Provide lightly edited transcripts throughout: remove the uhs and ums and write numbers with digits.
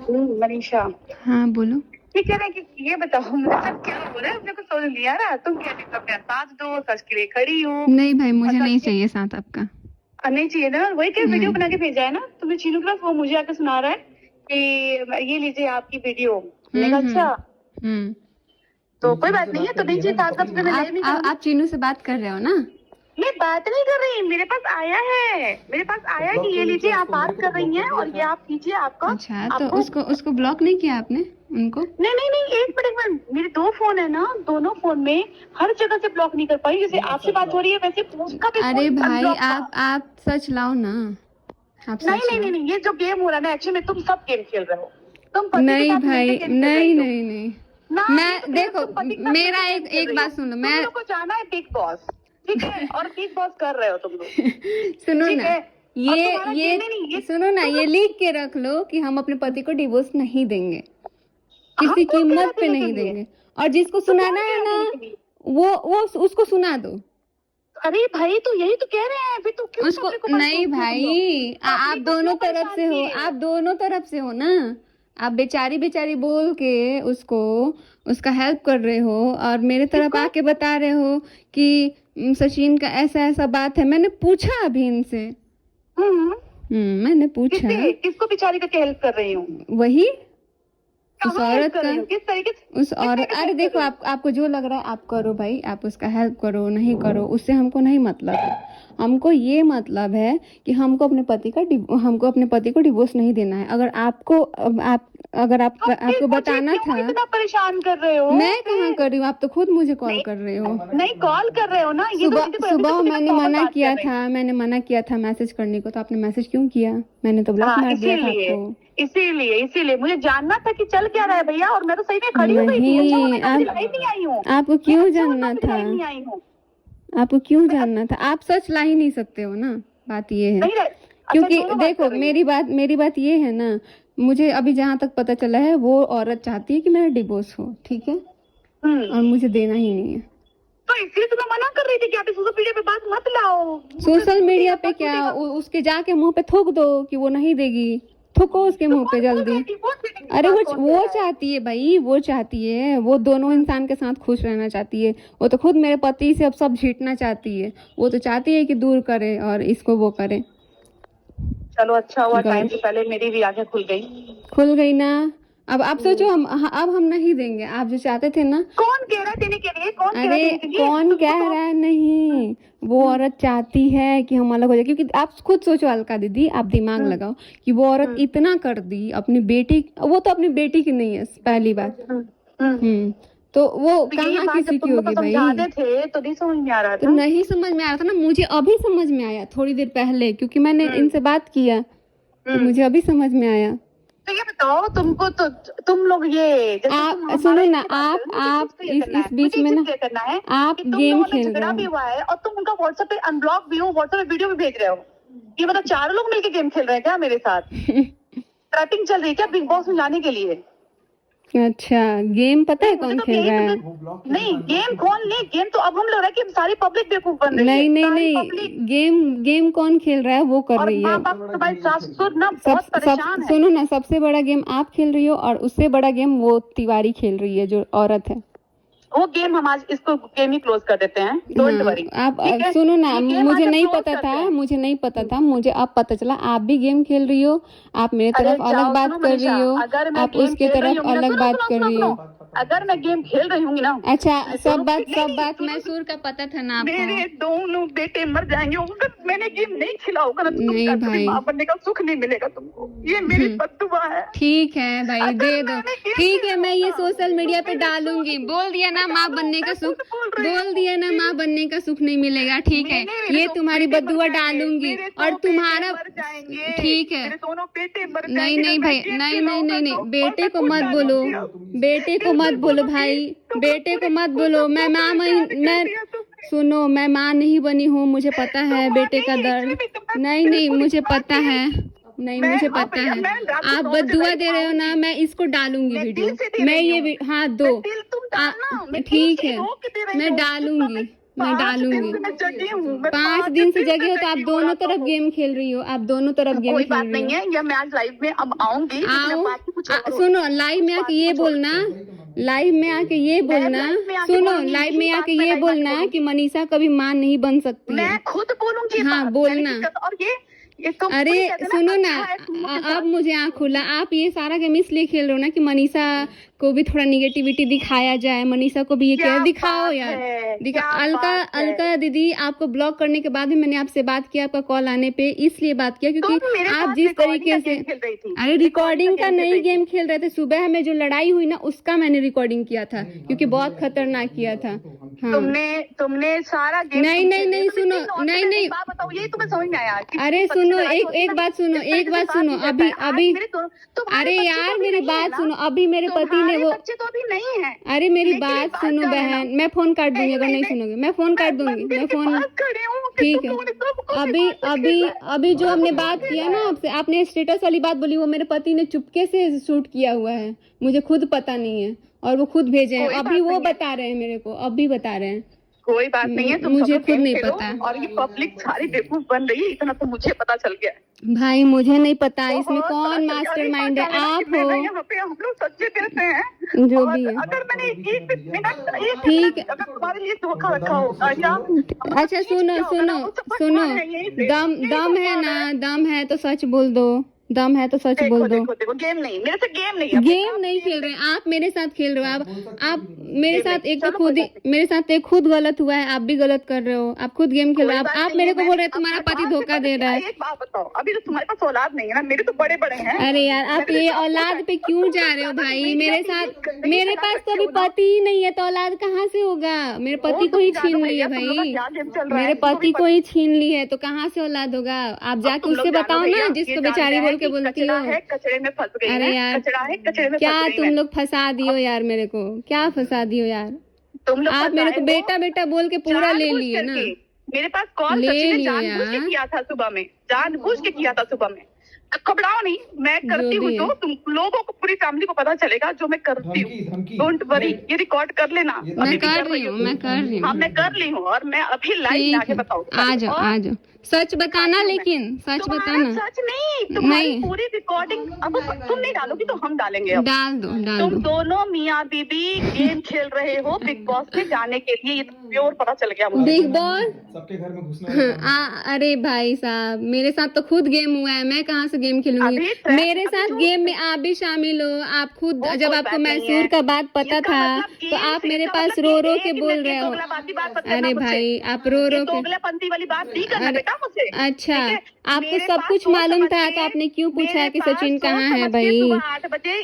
मनीषा, हाँ बोलो। ये कह रहे हैं कि ये बताओ मुझे सब क्या हो रहा है, अपने को समझ नहीं आ रहा। तुम कहती हो अपने साथ दो, सच के लिए खड़ी हूँ। नहीं भाई, मुझे नहीं चाहिए साथ आपका। नहीं चाहिए ना, वही क्या वीडियो नहीं। बना के भेजा है ना तुमने चीनू क्लास, वो मुझे आके सुना रहा है कि ये लीजिए आपकी वीडियो। मैंने कहा अच्छा, हम्म। तो कोई बात नहीं है, तो नहीं चाहिए साथ का, तो मैं ले नहीं करूँगी। आप चीनू से बात कर रहे हो ना? मैं बात नहीं कर रही, मेरे पास आया है, मेरे पास आया कि ये लीजिए आप बात कर रही हैं और ये आप कीजिए आपका। अच्छा, तो उसको ब्लॉक नहीं किया आपने उनको? नहीं, एक मिनट, मेरे 2 फोन है ना, दोनों फोन में हर जगह से ब्लॉक नहीं कर पाई। जैसे आपसे बात हो रही है वैसे उसका भी। अरे भाई, आप सच लाओ ना। आप नहीं, ये जो गेम हो रहा है ना, एक्चुअली में तुम सब गेम खेल रहे हो। तुम पति के नहीं साथ भाई, मिलके गेम खेल रही हो। नहीं। ना, मैं देखो, मेरा एक बात सुन लो। मैं तुम लोग को जाना है बिग बॉस, ठीक है, और बिग बॉस कर रहे हो तुम लोग। सुनो ठीक ना, है? ये सुनो ना, ये लिख के रख लो कि हम अपने पति को डिवोर्स नहीं देंगे, किसी कीमत पे नहीं देंगे। और जिसको सुनाना है ना, वो उसको सुना दो। अरे भाई, तो यही तो कह रहे हैं, फिर तो क्यों उसको नहीं भाई, आप दोनों तरफ से हो, आप दोनों तरफ से हो ना। आप बेचारी बोल के उसका हेल्प कर रहे हो, और मेरे तरफ आके बता रहे हो कि सचिन का ऐसा बात है। मैंने पूछा अभी इनसे। मैंने पूछा किसको बेचारी का हेल्प कर रही हूँ? वही उस औरत का, किस तरीके से? उस औरत। अरे देखो, आपको जो लग रहा है आप करो भाई, आप उसका हेल्प करो नहीं करो, उससे हमको नहीं मतलब है। हमको ये मतलब है कि हमको अपने पति को डिवोर्स नहीं देना है। अगर आपको बताना था। इतना परेशान कर रहे हो? मैं कहाँ कर रही हूँ, आप तो खुद मुझे कॉल कर रहे हो। नहीं, कॉल कर रहे हो ना। सुबह मैंने मना किया था मैसेज करने को, तो आपने मैसेज क्यों किया? मैंने तो ब्लॉक मार दिया था आपको। इसीलिए मुझे जानना था कि चल क्या रहा है भैया, और मैं तो सही में खड़ी हो गई थी। नहीं आई हूँ। आपको क्यों जानना था? आपको क्यों जानना था? आप सच ला ही नहीं सकते हो ना, बात ये है। क्योंकि देखो, मेरी बात ये है ना, मुझे अभी जहाँ तक पता चला है वो औरत चाहती है कि मेरा डिवोर्स हो, ठीक है, और मुझे देना ही नहीं है। तो इसलिए तो मैं मना कर रही थी कि आप सोशल मीडिया पे बात मत लाओ। सोशल मीडिया पे क्या, उसके जाके मुंह पे थूक दो कि वो नहीं देगी। थूको उसके मुंह पे जल्दी। अरे वो चाहती है भाई, वो चाहती है, वो दोनों इंसान के साथ खुश रहना चाहती है। वो तो खुद मेरे पति से अब सब झीटना चाहती है। वो तो चाहती है कि दूर करे और इसको वो करे। चलो अच्छा हुआ, टाइम से पहले मेरी भी आंखें खुल गई ना। अब आप सोचो, अब हम नहीं देंगे। आप जो चाहते थे ना। कौन कह रहा है देने के लिए? कौन कह रहा है? नहीं, वो औरत चाहती है कि हम अलग हो जाए। क्योंकि आप खुद सोचो अलका दीदी, आप दिमाग लगाओ कि वो औरत इतना कर दी अपनी बेटी, वो तो अपनी बेटी की नहीं है पहली बात। तो वो कहाँ किसी की होगी भाई? थे तो नहीं समझ में आ रहा था। तो नहीं समझ में आ रहा था ना, मुझे अभी समझ में आया, थोड़ी देर पहले, क्योंकि मैंने इनसे बात किया तो मुझे अभी समझ में आया। तो ये बताओ, तुमको तो तुम लोग ये आप सुनो ना, आप इस बीच में ना आप गेम खेल रहे हो। भी हुआ है और तुम उनका व्हाट्सएप पे अनब्लॉक भी हो, व्हाट्सएप पे वीडियो भी भेज रहे हो। ये मतलब 4 लोग मिलके गेम खेल रहे हैं क्या मेरे साथ? ट्रैपिंग चल रही है क्या बिग बॉस में जाने के लिए? अच्छा, गेम पता है कौन खेल रहा है? नहीं, गेम कौन नहीं, गेम तो अब हम लग रहा है कि सारी पब्लिक बेवकूफ बन रही है। नहीं, गेम कौन खेल रहा है? वो कर रही है। भाई सासुर ना बहुत परेशान है। सुनो ना, सबसे बड़ा गेम आप खेल रही हो, और उससे बड़ा गेम वो तिवारी खेल रही है, जो औरत है। वो गेम हम आज इसको गेम ही क्लोज कर देते हैं। Don't worry. आप सुनो ना, मुझे नहीं पता था, मुझे अब पता चला आप भी गेम खेल रही हो। आप मेरे तरफ अलग बात कर रही हो, आप उसके तरफ अलग बात कर रही हो। अगर मैं गेम खेल रही हूँ ना। अच्छा, सब बात मैसूर का पता था ना आपको? मेरे दोनों बेटे मर जाएंगे अगर मैंने गेम नहीं खेला होगा ना। नहीं भाई, माँ बनने का सुख नहीं मिलेगा तुमको, ये मेरी बद्दुआ है। ठीक है भाई, दे दो। ठीक है, मैं ये सोशल मीडिया पे डालूंगी। बोल दिया ना, माँ बनने का सुख, बोल दिया ना, माँ बनने का सुख नहीं मिलेगा। ठीक है, ये तुम्हारी बद्दुआ डालूंगी, और तुम्हारा ठीक है। नहीं भाई, नहीं, बेटे को मत बोलो, बेटे को मत बोलो भाई, बेटे को मत बोलो। मैं सुनो, मैं माँ नहीं बनी हूँ, मुझे पता है बेटे का दर्द। नहीं, मुझे पता है। नहीं, मुझे पता है। आप बद्दुआ दे रहे हो ना, मैं इसको डालूंगी वीडियो। मैं ये हाँ, दो। ठीक है, मैं डालूंगी। मैं 5 दिन डालूंगी। से मैं जगी हूँ, मैं 5 दिन से जगे हो तो आप जगी हूँ, दोनों रातों तरफ को। गेम खेल रही हो, आप दोनों तरफ गेम कोई खेल बात रही नहीं हो। है, या मैं आज लाइव में अब आऊंगी, लेकिन अब बात कुछ और होगी। सुनो, लाइव में आके ये बोलना, लाइव में आके ये मैं बोलना, लाइव में आके सुनो, बोलूंगी, लाइव में यही आके बात मैं ये लाइव में आके बोलना बोलूंगी। कि मनीषा कभी मां नहीं बन सकती है। मैं खुद बोलूंगी ये हाँ, बात, बोलना। मैंने दिक्कत। और ये तुम अरे वही कहते हैं ना, सुनो ना, अच्छा है तुम लोग के साथ। अब मुझे आँख खुला। आप ये सारा गेम इसलिए खेल रहे हो ना कि मनीषा को भी थोड़ा निगेटिविटी दिखाया जाए, मनीषा को भी ये क्या कह दिखाओ बात यार, है, दिखा। क्या अलका, बात है। अलका दीदी, आपको ब्लॉक करने के बाद भी मैंने आपसे बात किया, आपका कॉल आने पे इसलिए बात किया क्योंकि तुम मेरे आप साथ जिस रिकॉर्डिंग तरीके का से, गेम खेल रही थी। अरे रिकॉर्डिंग का खेल नहीं रही थी। गेम खेल रहे थे। सुबह में जो लड़ाई हुई ना उसका मैंने रिकॉर्डिंग किया था क्योंकि बहुत खतरनाक किया था। हाँ, तुमने सारा गेम नहीं नहीं नहीं, सुनो, नहीं नहीं, बात बताओ, यही तुम्हें समझ में आया कि अरे बच्चे सुनो, लड़ाई होती है एक ना, बात सुनो, इस तरीके एक से बात बात सुनो, नहीं अभी करता है। आज अभी मेरे तुम्हारे अरे बच्चे यार तो अभी मेरी नहीं है बात ना, सुनो, अभी मेरे पति ने तुम्हारे वो, बच्चे तो अभी नहीं है। अरे मेरी लेकिन एक बात सुनो क्या है ना, बहन, मैं फोन काट दूंगी अगर नहीं सुनोगे, मैं फोन काट दूंगी, मंदिर मैं के फोन, पास खड़ी हूँ कि ठीक तुम है। लोगों ने सबको अभी सिखा के अभी भेजा है। अभी जो हमने सबको बात भेजा किया ना है। आपसे, आपने स्टेटस वाली बात बोली, वो मेरे पति ने चुपके से शूट किया हुआ है, मुझे खुद पता नहीं है, और वो खुद भेजे हैं, कोई अभी बात वो नहीं है। बता रहे हैं मेरे को, अभी बता रहे हैं। कोई बात नहीं है, तुम मुझे सब लोग खुद गेम नहीं खेलो, पता। और ये पब्लिक सारी बेवकूफ बन रही है, इतना तो मुझे पता चल गया है। भाई मुझे नहीं पता इसमें बहुत कौन पता चल गया। मास्टरमाइंड है, अरे पता आप चला कि मैं ना हो, यहाँ पे हम लोग सच्चे दिल से हैं, जो और भी है। अगर मैंने एक मिनट ठीक है। अगर तुम्हारे लिए धोखा रखा होगा या अच्छा सुनो सुनो सुनो, दम है ना, दम है तो सच बोल दो, दम है तो सच देखो बोल दो। देखो देखो, गेम नहीं, मेरे से गेम नहीं है। गेम नहीं खेल रहे, आप मेरे साथ खेल रहे हो। आप मेरे साथ एक तो चलो, खुद कोई ही, बात मेरे साथ एक खुद गलत हुआ है, आप भी गलत कर रहे हो, आप खुद गेम खेल रहे हो। आप मेरे को बोल रहे हैं तुम्हारा पति धोखा दे रहा है। एक बात बताओ, अभी तो तुम्हारे पास औलाद नहीं है ना, मेरे तो बड़े बड़े हैं। अरे यार आप ये औलाद पे क्यों जा रहे हो भाई मेरे साथ? मेरे पास तो अभी पति ही नहीं है तो औलाद कहाँ से होगा? मेरे पति को ही छीन लिया भाई, मेरे पति को ही छीन ली है तो कहाँ से औलाद होगा? आप जाके उससे बताओ ना जिसको बेचारी बोल के बोलती हो। कचरे में फंस गई अरे है, यार, कचरा है कचरे में क्या फंस गई तुम मैं। लोग फंसा दियो यार मेरे को, क्या फंसा दियो यार? तुम लोग आप मेरे को फंसाए हो, बेटा बेटा बोल के पूरा ले जानबूझ लिए ना। करके। मेरे पास कॉल ले सचिन ने लिए जानबूझ के यार। किया था सुबह में, जानबूझ के किया था सुबह में। घबराओ नहीं, मैं करती जो हूँ भी तो है। तुम लोगों को, पूरी फैमिली को पता चलेगा जो मैं करती हूँ। डोंट वरी, ये रिकॉर्ड कर लेना। मैं अभी भी कर रही हूँ, मैं कर रही हाँ हूँ। मैं कर ली हूँ, और मैं अभी लाइव में ठीक आके है, बताऊंगी। आ जाओ आ जाओ, सच बताना लेकिन सच तुम्हारा बताना। सच नहीं, तुम्हारी नहीं। पूरी रिकॉर्डिंग अब तुम नहीं डालोगी तो हम डालेंगे अब। डाल दो डाल तुम दो। दोनों मियाँ बीबी गेम खेल रहे हो बिग बॉस में जाने के लिए, ये तो प्योर पता चल गया मुझे। बिग बॉस, सबके घर में घुसना अरे भाई साहब मेरे साथ तो खुद गेम हुआ है, मैं कहाँ से गेम खेलूंगी? अभी ट्रैक- मेरे अभी साथ जो- गेम में आप भी शामिल हो। आप खुद वो जब कोई आपको बात नहीं मैसूर है। का बात पता इसका था मतलब तो गेम आप से, मेरे इसका पास मतलब रो कि रो एक के ही बोल मिनट रहे की हो। दोगलाबाजी बात मत करना अरे मुझसे। भाई आप रो रो ये के, दोगलापंती वाली बात नहीं करना अरे बेटा मुझसे। अच्छा, ठीक है? आपको मेरे सब पास कुछ सोच मालूम समझ था के- तो आपने क्यों पूछा मेरे कि पास सचिन सोच कहाँ है समझ के भाई? सुबह 8 बजे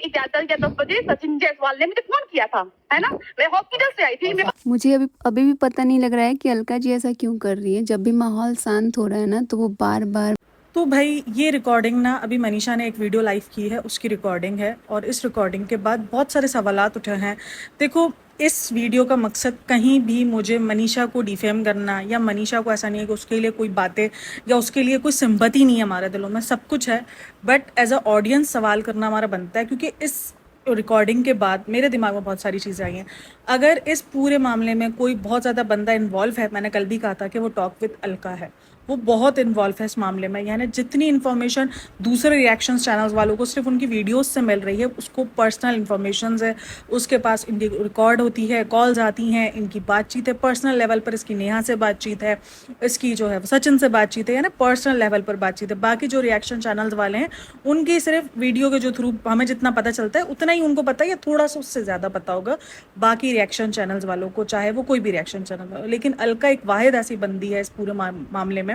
10 बजे सचिन जायसवाल ने मुझे फोन किया था, है ना? मैं हॉस्पिटल से आई थी। मुझे अभी भी पता नहीं लग रहा है कि अलका जी ऐसा क्यों कर रही है। जब भी माहौल शांत हो रहा है ना तो वो बार बार, तो भाई ये रिकॉर्डिंग ना, अभी मनीषा ने एक वीडियो लाइव की है, उसकी रिकॉर्डिंग है, और इस रिकॉर्डिंग के बाद बहुत सारे सवालात उठे हैं। देखो, इस वीडियो का मकसद कहीं भी मुझे मनीषा को डिफेम करना, या मनीषा को ऐसा नहीं है कि उसके लिए कोई बातें या उसके लिए कोई सिंपैथी नहीं है हमारे दिलों में, सब कुछ है, बट एज अ ऑडियंस सवाल करना हमारा बनता है, क्योंकि इस रिकॉर्डिंग के बाद मेरे दिमाग में बहुत सारी चीज़ें आई हैं। अगर इस पूरे मामले में कोई बहुत ज़्यादा बंदा इन्वॉल्व है, मैंने कल भी कहा था कि वो टॉक विद अलका है, वो बहुत इन्वॉल्व है इस मामले में। यानी जितनी इन्फॉर्मेशन दूसरे रिएक्शन चैनल्स वालों को सिर्फ उनकी वीडियोस से मिल रही है, उसको पर्सनल इन्फॉर्मेशन है, उसके पास इनकी रिकॉर्ड होती है, कॉल्स आती हैं, इनकी बातचीत है पर्सनल लेवल पर, इसकी नेहा से बातचीत है, इसकी जो है सचिन से बातचीत है, यानी पर्सनल लेवल पर बातचीत है। बाकी जो रिएक्शन चैनल्स वाले हैं उनकी सिर्फ वीडियो के जो थ्रू हमें जितना पता चलता है उतना ही उनको पता है, या थोड़ा सा उससे ज़्यादा पता होगा बाकी रिएक्शन चैनल्स वालों को, चाहे वो कोई भी रिएक्शन चैनल हो। लेकिन अलका एक वाहिद ऐसी बंदी है इस पूरे मामले में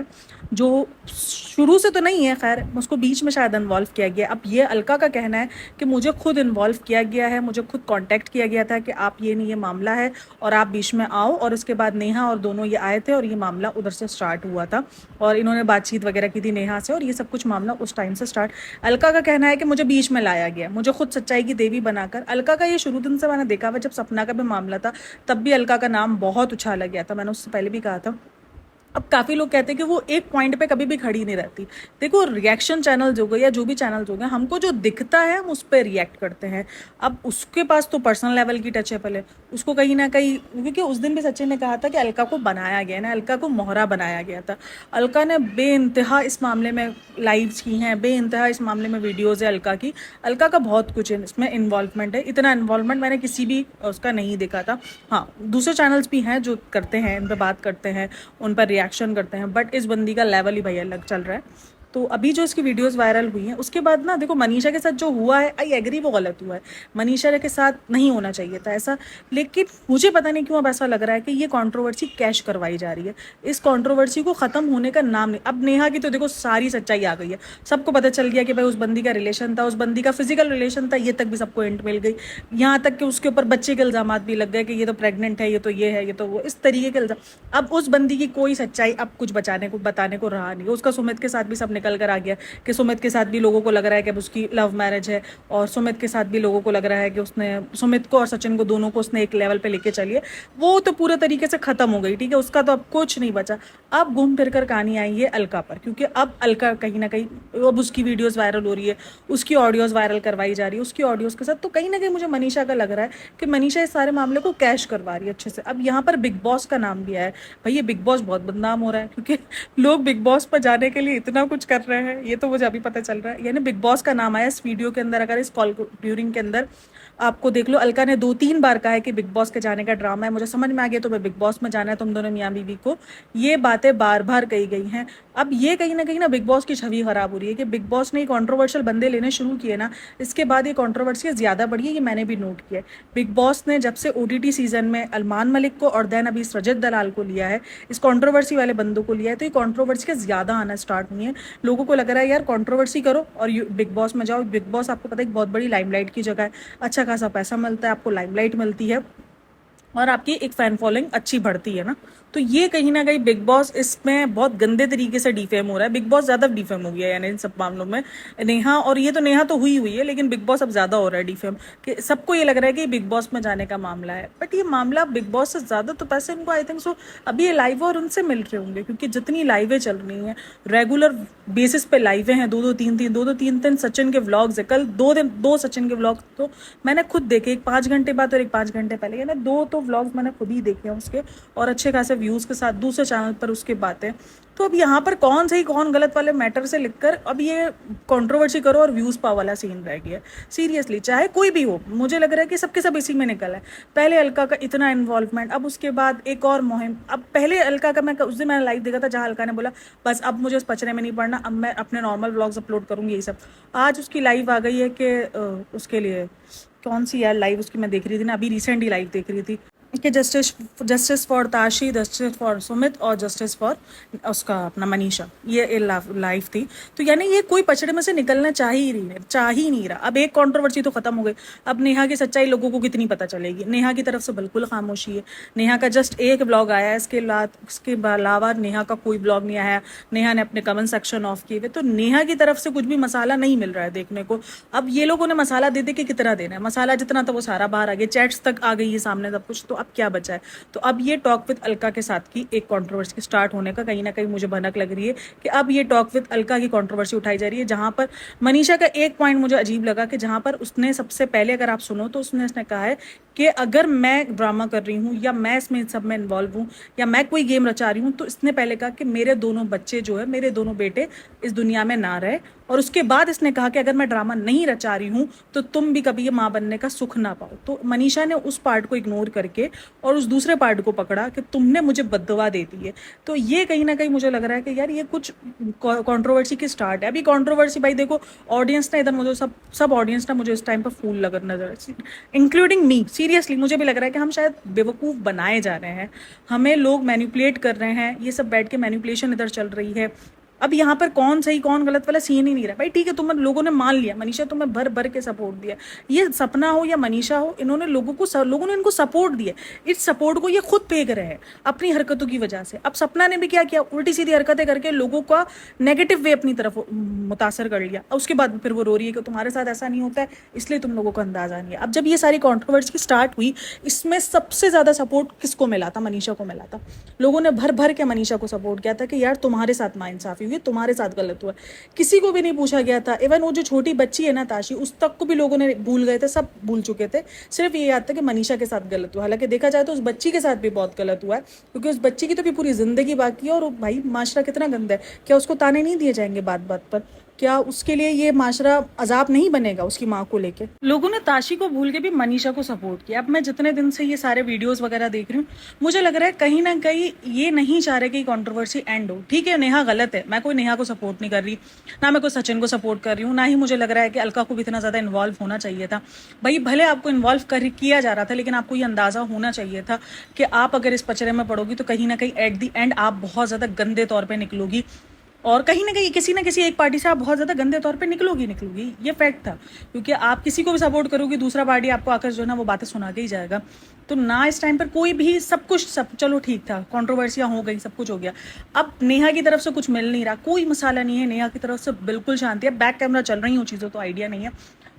जो शुरू से तो नहीं है, खैर उसको बीच में शायद इन्वॉल्व किया गया। अब ये अलका का कहना है कि मुझे खुद इन्वॉल्व किया गया है, मुझे खुद कांटेक्ट किया गया था कि आप ये नहीं, ये मामला है और आप बीच में आओ, और इसके बाद नेहा और दोनों ये आए थे और ये मामला उधर से स्टार्ट हुआ था, और इन्होंने बातचीत वगैरह की थी नेहा से, और ये सब कुछ मामला उस टाइम से स्टार्ट। अलका का कहना है कि मुझे बीच में लाया गया, मुझे खुद सच्चाई की देवी बनाकर। अलका का ये शुरू दिन से मैंने देखा हुआ, जब सपना का भी मामला था तब भी अलका का नाम बहुत उछाला गया था, मैंने उससे पहले भी कहा था। अब काफ़ी लोग कहते हैं कि वो एक पॉइंट पे कभी भी खड़ी नहीं रहती। देखो, रिएक्शन चैनल्स हो गए या जो भी चैनल्स हो गए, हमको जो दिखता है हम उस पर रिएक्ट करते हैं। अब उसके पास तो पर्सनल लेवल की टचेबल है, उसको कहीं ना कहीं, क्योंकि उस दिन भी सचिन ने कहा था कि अलका को बनाया गया ना, अलका को मोहरा बनाया गया था। अलका ने बेइंतहा इस मामले में लाइव्स की हैं, बेइंतहा इस मामले में वीडियोज़ है अलका की। अलका का बहुत कुछ इसमें इन्वॉल्वमेंट है, इतना इन्वॉल्वमेंट मैंने किसी भी उसका नहीं देखा था। हाँ, दूसरे चैनल्स भी हैं जो करते हैं, इन पर बात करते हैं, उन पर रिएक्शन करते हैं, बट इस बंदी का लेवल ही भैया अलग चल रहा है। तो अभी जो इसकी वीडियोस वायरल हुई हैं उसके बाद ना, देखो मनीषा के साथ जो हुआ है, आई एग्री वो गलत हुआ है, मनीषा के साथ नहीं होना चाहिए था ऐसा। लेकिन मुझे पता नहीं क्यों अब ऐसा लग रहा है कि ये कंट्रोवर्सी कैश करवाई जा रही है। इस कंट्रोवर्सी को ख़त्म होने का नाम नहीं। अब नेहा की तो देखो सारी सच्चाई आ गई है, सबको पता चल गया कि भाई उस बंदी का रिलेशन था, उस बंदी का फिजिकल रिलेशन था, ये तक भी सबको हिंट मिल गई। यहाँ तक कि उसके ऊपर बच्चे के इल्ज़ाम भी लग गए कि ये तो प्रेग्नेंट है, ये तो ये है, ये तो वो, इस तरीके के इल्ज़ाम। अब उस बंदी की कोई सच्चाई अब कुछ बताने को रहा नहीं। उसका सुमित के साथ भी सब निकल कर आ गया कि सुमित के साथ भी लोगों को लग रहा है कि अब उसकी लव मैरिज है, और सुमित के साथ भी लोगों को लग रहा है कि उसने सुमित को और सचिन को दोनों को उसने एक लेवल पे लेके चलिए। वो तो पूरे तरीके से खत्म हो गई, ठीक है, उसका तो अब कुछ नहीं बचा। अब घूम फिर कर कहानी आई है अलका पर, क्योंकि अब अलका कहीं ना कहीं, अब उसकी वीडियोस वायरल हो रही है, उसकी ऑडियोज वायरल करवाई जा रही है उसकी ऑडियोज के साथ। तो कहीं ना कहीं मुझे मनीषा का लग रहा है कि मनीषा इस सारे मामले को कैश करवा रही है अच्छे से। अब यहाँ पर बिग बॉस का नाम भी आया है, भाई ये बिग बॉस बहुत बदनाम हो रहा है, क्योंकि लोग बिग बॉस पर जाने के लिए इतना कुछ कर रहे हैं, ये तो मुझे अभी पता चल रहा है। यानी बिग बॉस का नाम आया इस वीडियो के अंदर। अगर इस कॉल ड्यूरिंग के अंदर आपको देख लो, अलका ने 2-3 बार कहा है कि बिग बॉस के जाने का ड्रामा है, मुझे समझ में आ गया तुम्हें बिग बॉस में जाना है, तुम दोनों मियाँ बीवी को, ये बातें बार बार कही गई हैं। अब ये कहीं ना बिग बॉस की छवि खराब हो रही है कि बिग बॉस ने कॉन्ट्रोवर्शियल बंदे लेने शुरू किए ना, इसके बाद ये कॉन्ट्रोवर्सी ज़्यादा बढ़ी है, ये मैंने भी नोट किया है। बिग बॉस ने जब से OTT सीजन में अरमान मलिक को और देन अभी रजत दलाल को लिया है, इस कॉन्ट्रोवर्सी वाले बंदों को लिया है, तो ये कॉन्ट्रोवर्सी का ज़्यादा आना स्टार्ट हुई है। लोगों को लग रहा है यार कॉन्ट्रोवर्सी करो और बिग बॉस में जाओ। बिग बॉस आपको पता है एक बहुत बड़ी लाइमलाइट की जगह है, अच्छा खासा पैसा मिलता है आपको, लाइमलाइट मिलती है और आपकी एक फ़ैन फॉलोइंग अच्छी बढ़ती है ना। तो ये कहीं ना कहीं बिग बॉस इसमें बहुत गंदे तरीके से डिफेम हो रहा है। बिग बॉस ज़्यादा डिफेम हो गया है यानी इन सब मामलों में। नेहा, और ये तो नेहा तो हुई है, लेकिन बिग बॉस अब ज़्यादा हो रहा है डिफेम, कि सबको ये लग रहा है कि बिग बॉस में जाने का मामला है। बट ये मामला बिग बॉस से ज़्यादा तो पैसे इनको आई थिंक सो अभी ये लाइव और उनसे मिल रहे होंगे, क्योंकि जितनी लाइवें चल रही हैं, रेगुलर बेसिस पे लाइवें हैं, 2-3 सचिन के व्लॉग्स है। कल 2 सचिन के व्लॉग तो मैंने खुद देखे, एक 5 घंटे बाद और एक 5 घंटे पहले, यानी 2 तो व्लॉग्स मैंने खुद ही देखे हैं उसके, और अच्छे खासे व्यूज़ के साथ दूसरे चैनल पर उसके बातें। तो अब यहाँ पर कौन सही कौन गलत वाले मैटर से लिखकर अब ये कंट्रोवर्सी करो और व्यूज़ पाव वाला सीन रह गया। सीरियसली, चाहे कोई भी हो, मुझे लग रहा है कि सबके सब इसी में निकल है। पहले अलका का इतना इन्वॉल्वमेंट, अब उसके बाद एक और मुहिम। अब पहले अलका का, मैं उस दिन मैंने लाइव देखा था जहाँ अलका ने बोला बस अब मुझे उस पचड़े में नहीं पड़ना, अब मैं अपने नॉर्मल व्लॉग्स अपलोड करूँगी, यही सब। आज उसकी लाइव आ गई है कि उसके लिए कौन सी यार लाइव उसकी मैं देख रही थी ना, अभी रिसेंट ही लाइव देख रही थी कि justice for Tashi, justice for Sumit और जस्टिस फॉर उसका अपना मनीषा, ये लाइव थी। तो यानी ये कोई पछड़े में से निकलना चाह ही नहीं रहा। अब एक कंट्रोवर्सी तो खत्म हो गई, अब नेहा की सच्चाई लोगों को कितनी पता चलेगी। नेहा की तरफ से बिल्कुल खामोशी है, नेहा का जस्ट एक ब्लॉग आया है, इसके अलावा नेहा का कोई ब्लॉग नहीं आया। नेहा ने अपने कमेंट सेक्शन ऑफ किए हुए, तो नेहा की तरफ से कुछ भी मसाला नहीं मिल रहा है देखने को। अब ये लोगों ने मसाला दे के कितना देना है, मसाला जितना था वो सारा बाहर आ गया, चैट्स तक आ गई है सामने सब कुछ, तो अब क्या बचा है। तो अब ये टॉक विद अलका के साथ की एक कंट्रोवर्सी स्टार्ट होने का कहीं ना कहीं मुझे भनक लग रही है कि अब ये टॉक विद अलका की कंट्रोवर्सी उठाई जा रही है, जहां पर मनीषा का एक पॉइंट मुझे अजीब लगा कि जहां पर उसने सबसे पहले, अगर आप सुनो तो उसने कहा है कि अगर मैं ड्रामा कर रही हूँ या मैं इसमें सब में इन्वॉल्व हूँ या मैं कोई गेम रचा रही हूँ, तो इसने पहले कहा कि मेरे दोनों बच्चे जो है, मेरे दोनों बेटे इस दुनिया में ना रहे। और उसके बाद इसने कहा कि अगर मैं ड्रामा नहीं रचा रही हूँ तो तुम भी कभी ये माँ बनने का सुख ना पाओ। तो मनीषा ने उस पार्ट को इग्नोर करके और उस दूसरे पार्ट को पकड़ा कि तुमने मुझे बद्दुआ दे दी है। तो ये कहीं ना कहीं मुझे लग रहा है कि यार ये कुछ कंट्रोवर्सी की स्टार्ट है। अभी कंट्रोवर्सी, भाई देखो ऑडियंस ना इधर, मुझे सब ऑडियंस ना मुझे इस टाइम पर फूल लग नजर, इंक्लूडिंग मी। सीरियसली मुझे भी लग रहा है कि हम शायद बेवकूफ़ बनाए जा रहे हैं, हमें लोग मैनिपुलेट कर रहे हैं, ये सब बैठ के मैनिपुलेशन इधर चल रही है। अब यहाँ पर कौन सही कौन गलत वाला सीन ही नहीं रहा भाई। ठीक है, तुम लोगों ने मान लिया, मनीषा तुम्हें भर भर के सपोर्ट दिया, ये सपना हो या मनीषा हो, इन्होंने लोगों ने इनको सपोर्ट दिया। इस सपोर्ट को ये खुद फेंक रहे हैं अपनी हरकतों की वजह से। अब सपना ने भी क्या किया, उल्टी सीधी हरकतें करके लोगों का नेगेटिव वे अपनी तरफ मुतासर कर लिया। उसके बाद फिर वो रो रही है कि तुम्हारे साथ ऐसा नहीं होता है, इसलिए तुम लोगों को अंदाजा नहीं है। अब जब ये सारी कॉन्ट्रोवर्सी स्टार्ट हुई, इसमें सबसे ज्यादा सपोर्ट किसको मिला था? मनीषा को मिला था। लोगों ने भर भर के मनीषा को सपोर्ट किया था कि यार तुम्हारे साथ नाइंसाफी हुई, तुम्हारे साथ गलत हुआ। किसी को भी नहीं पूछा गया था। इवन वो जो छोटी बच्ची है ना ताशी, उस तक को भी लोगों ने भूल गए थे, सब भूल चुके थे। सिर्फ ये याद था कि मनीषा के साथ गलत हुआ। हालांकि देखा जाए तो उस बच्ची के साथ भी बहुत गलत हुआ है, क्योंकि उस बच्ची की तो भी पूरी जिंदगी बाकी है। और भाई माशरा कितना गंदा है, क्या उसको ताने नहीं दिए जाएंगे बात बात पर? क्या उसके लिए ये माशरा अजाब नहीं बनेगा उसकी माँ को लेके? लोगों ने ताशी को भूल के भी मनीषा को सपोर्ट किया। अब मैं जितने दिन से ये सारे वीडियोस वगैरह देख रही हूँ, मुझे लग रहा है कहीं ना कहीं ये नहीं चाह रहे कि कंट्रोवर्सी एंड हो। ठीक है, नेहा गलत है, मैं कोई नेहा को सपोर्ट नहीं कर रही, ना मैं कोई सचिन को सपोर्ट कर रही हूँ, ना ही मुझे लग रहा है कि अलका को भी इतना ज्यादा इन्वॉल्व होना चाहिए था। भाई भले आपको इन्वॉल्व किया जा रहा था, लेकिन आपको ये अंदाजा होना चाहिए था कि आप अगर इस पचड़े में पड़ोगी तो कहीं ना कहीं एट दी एंड आप बहुत ज्यादा गंदे तौर पर निकलोगी, और कहीं ना कहीं किसी ना किसी एक पार्टी से आप बहुत ज्यादा गंदे तौर पे निकलोगी। ये फैक्ट था, क्योंकि आप किसी को भी सपोर्ट करोगे, दूसरा पार्टी आपको आकर जो है ना वो बातें सुना के ही जाएगा। तो ना इस टाइम पर कोई भी सब चलो ठीक था, कंट्रोवर्सियां हो गई, सब कुछ हो गया। अब नेहा की तरफ से कुछ मिल नहीं रहा, कोई मसाला नहीं है, नेहा की तरफ से बिल्कुल शांति है। बैक कैमरा चल रही हो चीज़ों तो आइडिया नहीं है,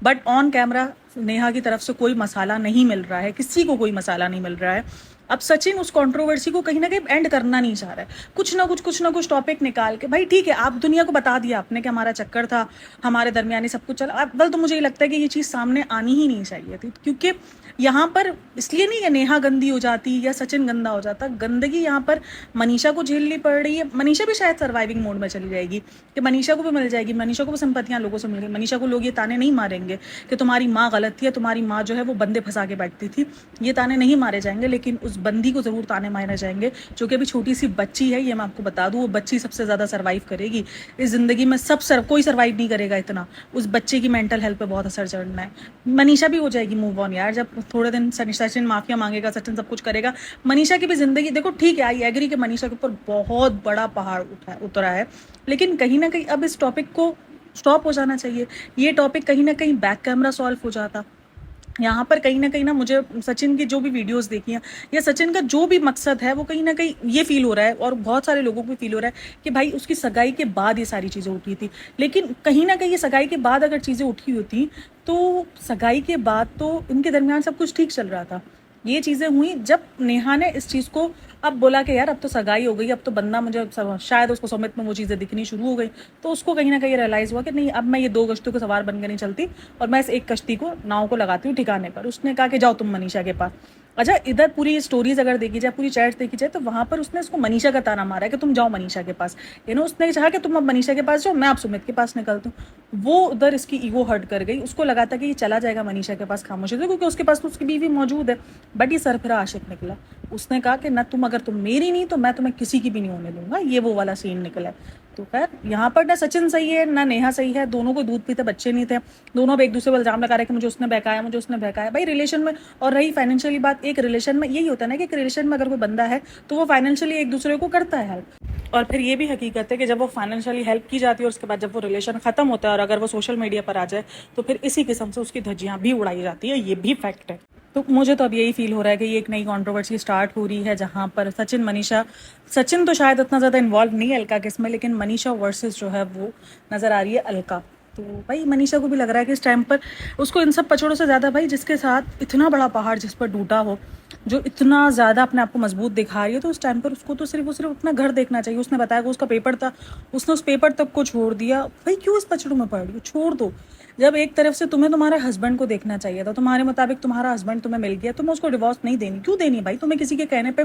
बट ऑन कैमरा नेहा की तरफ से कोई मसाला नहीं मिल रहा है, किसी को कोई मसाला नहीं मिल रहा है। अब सचिन उस कंट्रोवर्सी को कहीं ना कहीं एंड करना नहीं चाह रहा है, कुछ ना कुछ टॉपिक निकाल के। भाई ठीक है, आप दुनिया को बता दिया आपने कि हमारा चक्कर था, हमारे दरमियानी सब कुछ चला। अव्वल तो मुझे ये लगता है कि ये चीज़ सामने आनी ही नहीं चाहिए थी, क्योंकि यहाँ पर इसलिए नहीं है नेहा गंदी हो जाती या सचिन गंदा हो जाता, गंदगी यहाँ पर मनीषा को झेलनी पड़ रही है। मनीषा भी शायद सर्वाइविंग मोड में चली जाएगी कि मनीषा को भी मिल जाएगी, मनीषा को भी सिंपतियाँ लोगों से मिल गई। मनीषा को लोग ये ताने नहीं मारेंगे कि तुम्हारी माँ गलत थी या तुम्हारी माँ जो है वो बंदे फंसा के बैठती थी, ये ताने नहीं मारे जाएंगे। लेकिन उस बंदी को जरूर ताने मारे जाएंगे, जो कि अभी छोटी सी बच्ची है। ये मैं आपको बता दूं, वो बच्ची सबसे ज्यादा सर्वाइव करेगी इस जिंदगी में, कोई सर्वाइव नहीं करेगा इतना। उस बच्चे की मेंटल हेल्थ पे बहुत असर चढ़ना है। मनीषा भी हो जाएगी मूव ऑन यार, जब थोड़े दिन सचिन माफिया मांगेगा, सचिन सब कुछ करेगा, मनीषा की भी जिंदगी देखो। ठीक है, आई एग्री कि मनीषा के ऊपर बहुत बड़ा पहाड़ उतरा है, लेकिन कहीं ना कहीं अब इस टॉपिक को स्टॉप हो जाना चाहिए। ये टॉपिक कहीं ना कहीं बैक कैमरा सॉल्व हो जाता। यहाँ पर कहीं ना मुझे सचिन की जो भी वीडियोस देखी हैं या सचिन का जो भी मकसद है, वो कहीं ना कहीं ये फील हो रहा है, और बहुत सारे लोगों को फील हो रहा है कि भाई उसकी सगाई के बाद ये सारी चीज़ें उठी थी। लेकिन कहीं ना कहीं ये सगाई के बाद अगर चीज़ें उठी होती, तो सगाई के बाद तो इनके दरमियान सब कुछ ठीक चल रहा था। ये चीज़ें हुई जब नेहा ने इस चीज़ को अब बोला कि यार अब तो सगाई हो गई, अब तो बंदा मुझे शायद उसको सुमित में वो चीज़ें दिखनी शुरू हो गई, तो उसको कहीं ना कहीं रियलाइज़ हुआ कि नहीं, अब मैं ये 2 कश्तियों को सवार बनकर नहीं चलती, और मैं इस एक कश्ती को नाव को लगाती हूँ ठिकाने पर। उसने कहा कि जाओ तुम मनीषा के पास। अच्छा, इधर पूरी स्टोरीज अगर देखी जाए, पूरी चैट्स देखी जाए, तो वहाँ पर उसने उसको मनीषा का ताना मारा है कि तुम जाओ मनीषा के पास। उसने चाहा कि तुम अब मनीषा के पास जाओ, मैं अब सुमित के पास निकलता हूँ। वो उधर इसकी ईगो हर्ट कर गई, उसको लगा था कि ये चला जाएगा मनीषा के पास खामोशी से, क्योंकि उसके पास तो उसकी बीवी मौजूद है। बट ये सरफिरा आशिक निकला, उसने कहा कि न अगर तुम मेरी नहीं तो मैं तुम्हें किसी की भी नहीं होने दूंगा। ये वो वाला सीन निकला है। तो खैर यहाँ पर ना सचिन सही है ना नेहा सही है, दोनों को दूध पीते बच्चे नहीं थे, दोनों अब एक दूसरे पर इल्जाम लगा रहे कि मुझे उसने बहकाया। भाई रिलेशन में, और रही फाइनेंशियली बात, एक रिलेशन में यही होता है ना कि एक रिलेशन में अगर कोई बंदा है तो वो फाइनेंशियली एक दूसरे को करता है हेल्प। और फिर ये भी हकीकत है कि जब वो फाइनेंशियली हेल्प की जाती है और उसके बाद जब वो रिलेशन खत्म होता है और अगर वो सोशल मीडिया पर आ जाए तो फिर इसी किस्म से उसकी धज्जियां भी उड़ाई जाती है। ये भी फैक्ट है। तो मुझे तो अब यही फील हो रहा है कि ये एक नई कंट्रोवर्सी स्टार्ट हो रही है, जहां पर सचिन तो शायद उतना ज़्यादा इन्वॉल्व नहीं है अलका केस में, लेकिन मनीषा वर्सेस जो है वो नज़र आ रही है अलका। तो भाई मनीषा को भी लग रहा है कि इस टाइम पर उसको इन सब पछड़ों से ज़्यादा, भाई जिसके साथ इतना बड़ा पहाड़ जिस पर टूटा हो, जो इतना ज़्यादा अपने आप को मजबूत दिखा रही है, तो उस टाइम पर उसको तो सिर्फ अपना घर देखना चाहिए। उसने बताया कि उसका पेपर था, उसने उस पेपर तक को छोड़ दिया। भाई क्यों इस पछड़ों में पड़ रही हो? छोड़ दो। जब एक तरफ से तुम्हें तुम्हारे हस्बैंड को देखना चाहिए था, तुम्हारे मुताबिक तुम्हारा हस्बैंड तुम्हें मिल गया, तुम्हें उसको डिवोर्स नहीं देनी। क्यों देनी भाई? तुम्हें किसी के कहने पे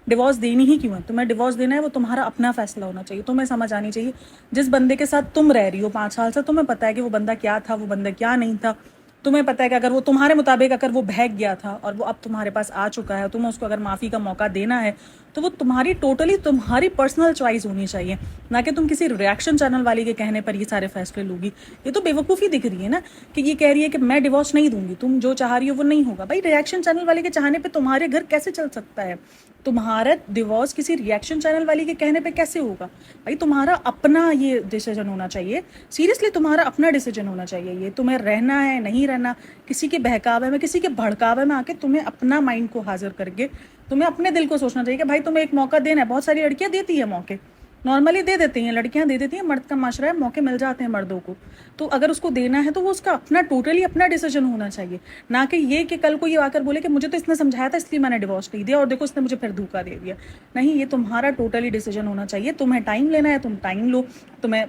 डिवोर्स देनी ही क्यों है? तुम्हें डिवोर्स देना है, वो तुम्हारा अपना फैसला होना चाहिए। तुम्हें समझ आनी चाहिए जिस बंदे के साथ तुम रह रही हो 5 साल से, तुम्हें पता है कि वो बंदा क्या था, वो बंदा क्या नहीं था। तुम्हें पता है कि अगर वो तुम्हारे मुताबिक अगर वो बहक गया था और वो अब तुम्हारे पास आ चुका है, तुम्हें उसको अगर माफ़ी का मौका देना है तो वो तुम्हारी टोटली तुम्हारी पर्सनल चॉइस होनी चाहिए, ना कि तुम किसी रिएक्शन चैनल वाली के कहने पर ये सारे फैसले लोगी। ये तो बेवकूफ़ी दिख रही है ना कि ये कह रही है कि मैं डिवोर्स नहीं दूंगी, तुम जो चाह रही हो वो नहीं होगा। भाई रिएक्शन चैनल वाले के चाहने पे तुम्हारे घर कैसे चल सकता है? तुम्हारा डिवोर्स किसी रिएक्शन चैनल वाली के कहने पे कैसे होगा? भाई तुम्हारा अपना ये डिसीजन होना चाहिए, सीरियसली तुम्हारा अपना डिसीजन होना चाहिए। ये तुम्हें रहना है नहीं रहना, किसी के बहकावे में किसी के भड़कावे में आके तुम्हें अपना माइंड को हाजिर करके तुम्हें अपने दिल को सोचना चाहिए कि भाई तुम्हें एक मौका देना है। बहुत सारी लड़कियां देती है मौके, नॉर्मली दे देती हैं लड़कियां, दे देती हैं, मर्द का माशरा है, मौके मिल जाते हैं मर्दों को। तो अगर उसको देना है तो वो उसका अपना टोटली अपना डिसीजन होना चाहिए, ना कि ये कि कल को ये आकर बोले कि मुझे तो इसने समझाया था इसलिए मैंने डिवोर्स नहीं दिया और देखो इसने मुझे फिर धोखा दे दिया। नहीं, ये तुम्हारा टोटली डिसीजन होना चाहिए। तुम्हें टाइम लेना है, तुम टाइम लो। तुम्हें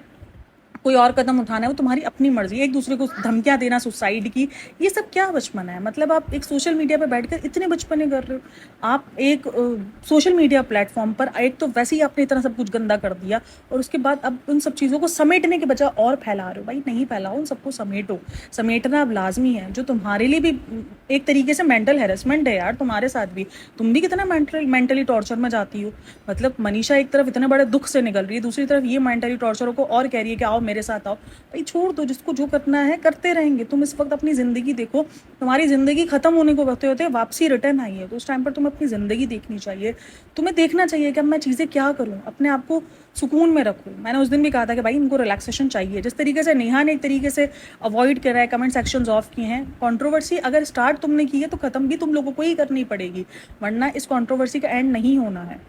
कोई और कदम उठाना है वो तुम्हारी अपनी मर्जी। एक दूसरे को धमकियां देना सुसाइड की, ये सब क्या बचपन है? मतलब आप एक सोशल मीडिया पर बैठकर इतने बचपने कर रहे हो। आप एक सोशल मीडिया प्लेटफॉर्म पर एक तो वैसे ही आपने इतना सब कुछ गंदा कर दिया और उसके बाद अब उन सब चीज़ों को समेटने के बजाय और फैला रहे हो। भाई नहीं फैलाओ, उन सबको समेटो। समेटना अब लाजमी है, जो तुम्हारे लिए भी एक तरीके से मेंटल हेरेसमेंट है यार तुम्हारे साथ भी। तुम भी कितना मेंटली टॉर्चर में जाती हो। मतलब मनीषा एक तरफ इतने बड़े दुख से निकल रही है, दूसरी तरफ ये मेंटली टॉर्चर को और कह रही है कि आओ मेरे साथ आओ। भाई छोड़ दो, जिसको जो करना है करते रहेंगे। तुम इस वक्त अपनी जिंदगी देखो, तुम्हारी जिंदगी खत्म होने को होते होते वापसी रिटर्न आई है, तो उस टाइम पर तुम्हें अपनी जिंदगी देखनी चाहिए। तुम्हें देखना चाहिए कि अब मैं चीज़ें क्या करूं, अपने आप को सुकून में रखूं। मैंने उस दिन भी कहा था कि भाई इनको रिलैक्सेशन चाहिए। जिस तरीके से नेहा ने एक तरीके से अवॉइड करा है, कमेंट सेक्शंस ऑफ किए हैं, कंट्रोवर्सी अगर स्टार्ट तुमने की है तो खत्म भी तुम लोगों को ही करनी पड़ेगी, वरना इस कंट्रोवर्सी का एंड नहीं होना है।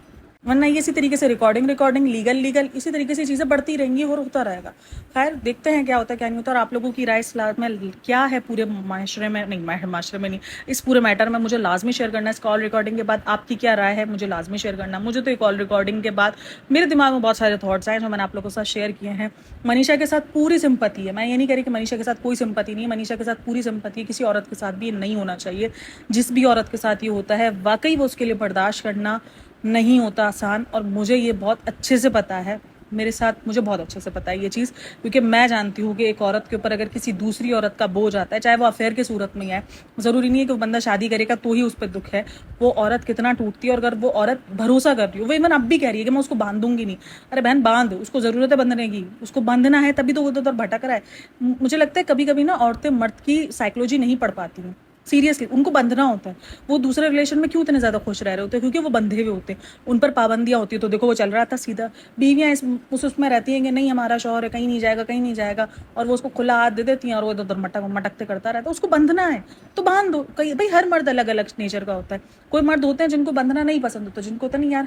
वरना ये इसी तरीके से रिकॉर्डिंग लीगल इसी तरीके से चीज़ें बढ़ती रहेंगी और होता रहेगा। खैर देखते हैं क्या होता है क्या नहीं होता। और आप लोगों की राय इस में क्या है पूरे माशरे में, नहीं माशरे में नहीं, इस पूरे मैटर में मुझे लाजमी शेयर करना है। इस कॉल रिकॉर्डिंग के बाद आपकी क्या राय है मुझे लाजमी शेयर करना। मुझे तो एक कॉल रिकॉर्डिंग के बाद मेरे दिमाग में बहुत सारे थॉट्स आए जो मैंने आप लोगों के साथ शेयर किए हैं। मनीषा के साथ पूरी सिंपैथी है, मैं ये नहीं कह रही कि मनीषा के साथ कोई सिंपैथी नहीं है, मनीषा के साथ पूरी सिंपैथी है। किसी औरत के साथ भी ये नहीं होना चाहिए। जिस भी औरत के साथ ये होता है वाकई वो उसके लिए बर्दाश्त करना नहीं होता आसान। और मुझे ये बहुत अच्छे से पता है, मेरे साथ मुझे बहुत अच्छे से पता है ये चीज़, क्योंकि मैं जानती हूँ कि एक औरत के ऊपर अगर किसी दूसरी औरत का बोझ आता है, चाहे वो अफेयर की सूरत में है, ज़रूरी नहीं है कि वो बंदा शादी करेगा तो ही उस पर दुख है, वो औरत कितना टूटती है। और अगर वो औरत भरोसा कर रही हो, वो इवन अब भी कह रही है कि मैं उसको बांधूंगी नहीं, अरे बहन बांध, उसको ज़रूरत है बंधने की, उसको बांधना है तभी तो वो उधर भटक रहा है। मुझे लगता है कभी कभी ना औरतें मर्द की साइकोलॉजी नहीं पढ़ पाती हैं। सीरियसली उनको बंधना होता है। वो दूसरे रिलेशन में क्यों इतने ज़्यादा खुश रह रहे होते हैं? क्योंकि वो बंधे हुए होते हैं, उन पर पाबंदियाँ होती है। तो देखो वो चल रहा था सीधा, बीवियाँ उसमें रहती हैं कि नहीं हमारा शौहर है, कहीं नहीं जाएगा कहीं नहीं जाएगा, और वो उसको खुला हाथ दे देती हैं और वो इधर मटकते करता रहता है। उसको बंधना है तो बांध दो। कहीं भाई हर मर्द अलग अलग नेचर का होता है। कोई मर्द होते हैं जिनको बंधना नहीं पसंद होता, जिनको होता नहीं यार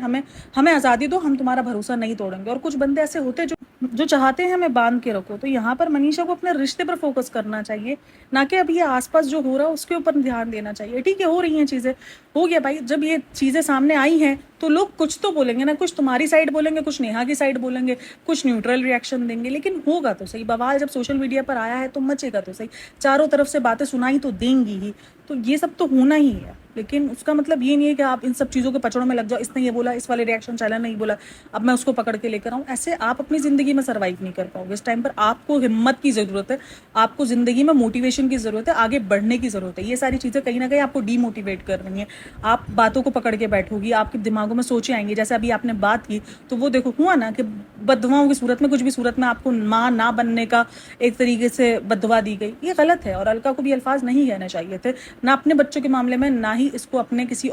हमें आज़ादी दो, हम तुम्हारा भरोसा नहीं तोड़ेंगे। और कुछ बंदे ऐसे होते हैं जो चाहते हैं हमें बांध के रखो। तो यहाँ पर मनीषा को अपने रिश्ते पर फोकस करना चाहिए, ना कि अभी ये आसपास जो हो रहा है उसके ऊपर ध्यान देना चाहिए। ठीक है हो रही हैं चीज़ें, हो गया भाई। जब ये चीज़ें सामने आई हैं तो लोग कुछ तो बोलेंगे ना, कुछ तुम्हारी साइड बोलेंगे, कुछ नेहा की साइड बोलेंगे, कुछ न्यूट्रल रिएक्शन देंगे, लेकिन होगा तो सही। बवाल जब सोशल मीडिया पर आया है तो मचेगा तो सही, चारों तरफ से बातें सुनाई तो देंगी ही। तो ये सब तो होना ही है, लेकिन उसका मतलब ये नहीं है कि आप इन सब चीज़ों के पचड़ों में लग जाओ। इसने ये बोला, इस वाले रिएक्शन चैनल नहीं बोला, अब मैं उसको पकड़ के लेकर आऊँ। ऐसे आप अपनी ज़िंदगी में सर्वाइव नहीं कर पाओगे। इस टाइम पर आपको हिम्मत की ज़रूरत है, आपको ज़िंदगी में मोटिवेशन की ज़रूरत है, आगे बढ़ने की ज़रूरत है। ये सारी चीज़ें कहीं ना कहीं आपको डीमोटिवेट कर रही हैं। आप बातों को पकड़ के बैठोगी, आपके दिमागों में सोचे आएंगे। जैसे अभी आपने बात की तो वो देखो हुआ ना कि बददुआओं की सूरत में, कुछ भी सूरत में आपको माँ ना बनने का एक तरीके से बददुआ दी गई। ये गलत है और अलका को भी अल्फाज नहीं कहने चाहिए थे, ना अपने बच्चों के मामले में, ना ही इसको अपने किसी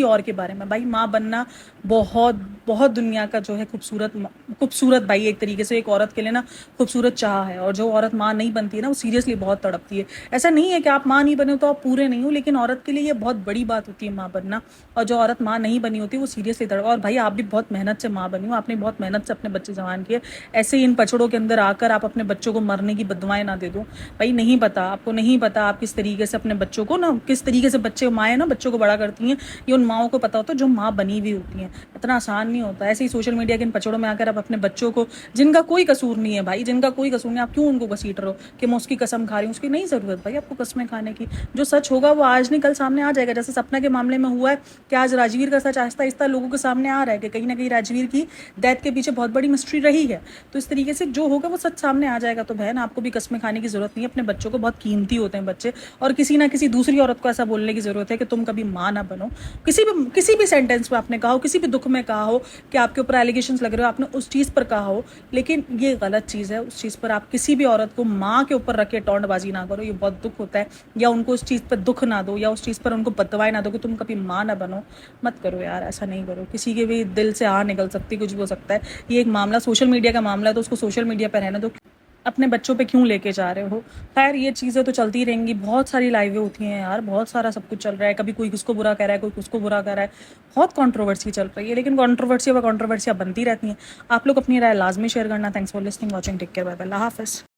और के बारे में। भाई माँ बनना बहुत बहुत दुनिया का जो है खूबसूरत भाई एक तरीके से एक औरत के लिए ना खूबसूरत चाह है। और जो औरत माँ नहीं बनती है ना वो सीरियसली बहुत तड़पती है। ऐसा नहीं है कि आप माँ नहीं बने तो आप पूरे नहीं हो, लेकिन औरत के लिए ये बहुत बड़ी बात होती है माँ बनना। और जो औरत माँ नहीं बनी होती वो सीरियसली तड़प। और भाई आप भी बहुत मेहनत से माँ बनी हो, आपने बहुत मेहनत से अपने बच्चे जवान किए। ऐसे ही इन पचड़ों के अंदर आकर आप अपने बच्चों को मरने की बददुआएं ना दे दो। भाई नहीं पता, आपको नहीं पता आप किस तरीके से अपने बच्चों को ना, किस तरीके से बच्चे माएँ ना बच्चों को बड़ा करती हैं, ये उन माओं को पता होता है जो माँ बनी हुई होती हैं। इतना आसान नहीं होता। ऐसे ही सोशल मीडिया के इन पचड़ों में आकर आप अपने बच्चों को, जिनका कोई कसूर नहीं है भाई, जिनका कोई कसूर नहीं, आप क्यों उनको घसीट रहे हो कि मैं उसकी कसम खा रही हूँ? उसकी नहीं ज़रूरत भाई आपको कसमें खाने की। जो सच होगा वो आज नहीं कल सामने आ जाएगा। जैसे सपना के मामले में हुआ है कि आज राजवीर का सच आहिस्ता आहिस्ता लोगों के सामने आ रहा है कि कहीं ना कहीं राजवीर की डेथ के पीछे बहुत बड़ी मिस्ट्री रही है। तो इस तरीके से जो होगा वो सच सामने आ जाएगा। तो बहन आपको भी कसमें खाने की जरूरत नहीं है, अपने बच्चों को, बहुत कीमती होते हैं बच्चे, और किसी ना किसी दूसरी औरत को ऐसा बोलने की जरूरत है कि तुम कभी माँ ना बनो। किसी भी सेंटेंस में आपने कहा हो, किसी भी दुख में कहा हो कि आपके ऊपर एलिगेशंस लग रहे हो, आपने उस चीज़ पर कहा हो, लेकिन ये गलत चीज़ है। उस चीज़ पर आप किसी भी औरत को माँ के ऊपर रख के टोंटबाजी ना करो, ये बहुत दुख होता है। या उनको उस चीज़ पर दुख ना दो, या उस चीज़ पर उनको बददुआएं ना दो कि तुम कभी माँ ना बनो। मत करो यार, ऐसा नहीं करो। किसी के भी दिल से आ निकल सकती, कुछ भी हो सकता है। ये एक मामला सोशल मीडिया का मामला है, तो उसको सोशल मीडिया पर रहने दो, अपने बच्चों पे क्यों लेके जा रहे हो। खैर ये चीज़ें तो चलती रहेंगी, बहुत सारी लाइवें होती हैं यार, बहुत सारा सब कुछ चल रहा है। कभी कोई किसको बुरा कह रहा है, कोई किसको बुरा कह रहा है, बहुत कंट्रोवर्सी चल रही है। लेकिन कंट्रोवर्सियाँ बनती रहती हैं। आप लोग अपनी राय लाजमी शेयर करना। Thanks for listening, watching, take care, bye bye, अल्लाह हाफिज़।